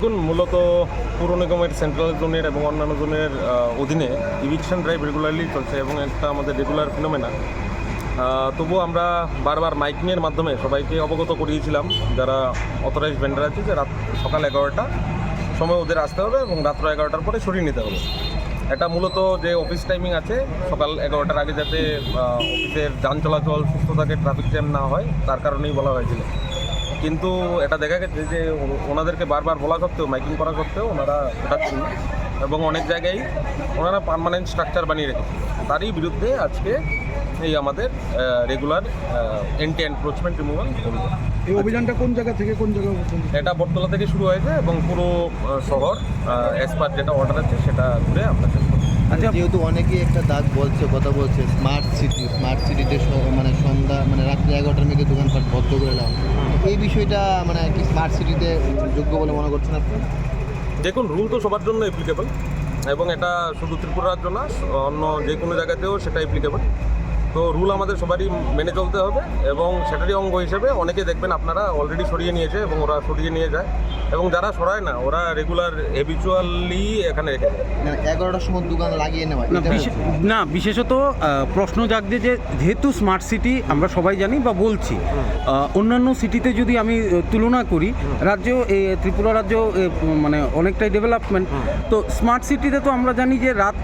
দেখুন, মূলত পৌর নিগমের সেন্ট্রাল জোনের এবং অন্যান্য জোনের অধীনে ইভিকশন ড্রাইভ রেগুলারলি চলছে এবং একটা আমাদের রেগুলার ফিনোমেনা। তবুও আমরা বারবার মাইকিংয়ের মাধ্যমে সবাইকে অবগত করিয়েছিলাম যারা অথরাইজড ভেন্ডার আছে যে সকাল 11টা সময় ওদের আসতে হবে এবং রাত্র 11টার পরে সরিয়ে নিতে হবে। এটা মূলত যে অফিস টাইমিং আছে সকাল 11টার আগে যাতে অফিসের যান চলাচল সুস্থ থাকে, ট্রাফিক জ্যাম না হয়, তার কারণেই বলা হয়েছিল। কিন্তু এটা দেখা গেছে যে ওনাদেরকে বারবার বলা সত্ত্বেও, মাইকিং করা সত্ত্বেও ওনারা ওঠাচ্ছেন না এবং অনেক জায়গায় ওনারা পার্মানেন্ট স্ট্রাকচার বানিয়ে রেখেছে। তারই বিরুদ্ধে আজকে এই আমাদের রেগুলার এন্টি এনক্রোচমেন্ট রিমুভাল অভিযান। এই অভিযানটা কোন জায়গা থেকে কোন জায়গা? এটা বটতলা থেকে শুরু হয়েছে এবং পুরো শহর অ্যাজ পার যেটা অর্ডার আছে সেটা ঘুরে আমরা শেষ করব। আচ্ছা, যেহেতু অনেকেই একটা দাগ বলছে, কথা বলছে স্মার্ট সিটিতে মানে সন্ধ্যা মানে রাত্রি 11টার মধ্যে দোকানপাট বন্ধ করে দেওয়া, এই বিষয়টা মানে কি স্মার্ট সিটিতে যোগ্য বলে মনে করছেন আপনি? দেখুন, রুল তো সবার জন্য অ্যাপ্লিকেবল এবং এটা শুধু ত্রিপুরার জন্য, অন্য যে কোনো জায়গাতেও সেটা অ্যাপ্লিকেবল। তো রুল আমাদের সবারই মেনে চলতে হবে এবং সেটারই অঙ্গ হিসেবে অনেকে দেখবেন আপনারা অলরেডি সরিয়ে নিয়েছে এবং ওরা সরিয়ে নিয়ে যায় এবং যারা সরায় না ওরা রেগুলার হ্যাবিচুয়ালি এখানে রেখে যায়। 11টার সময় দোকান লাগিয়ে নেওয়া না, বিশেষত প্রশ্ন জাগছে যে যেহেতু স্মার্ট সিটি আমরা সবাই জানি বা বলছি, অন্যান্য সিটিতে যদি আমি তুলনা করি, রাজ্য ত্রিপুরা রাজ্য মানে অনেকটাই ডেভেলপমেন্ট। তো স্মার্ট সিটিতে তো আমরা জানি যে রাত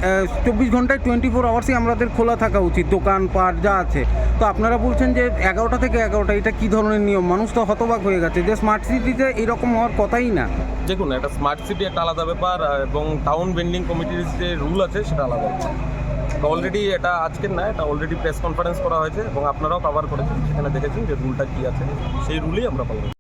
24 ঘন্টায় 24 আওয়ার্সই আমাদের খোলা থাকা উচিত, দোকান পাট যা আছে। তো আপনারা বলছেন যে 11টা থেকে 11টা, এটা কী ধরনের নিয়ম? মানুষ তো হতবাক হয়ে গেছে যে স্মার্ট সিটিতে এরকম হওয়ার কথাই না। দেখুন, একটা স্মার্ট সিটি একটা আলাদা ব্যাপার এবং টাউন ভেন্ডিং কমিটির যে রুল আছে সেটা আলাদা ব্যাপার। অলরেডি এটা আজকের না, এটা অলরেডি প্রেস কনফারেন্স করা হয়েছে এবং আপনারাও কভার করেছেন, সেখানে দেখেছেন যে রুলটা কী আছে, সেই রুলই আমরা পালন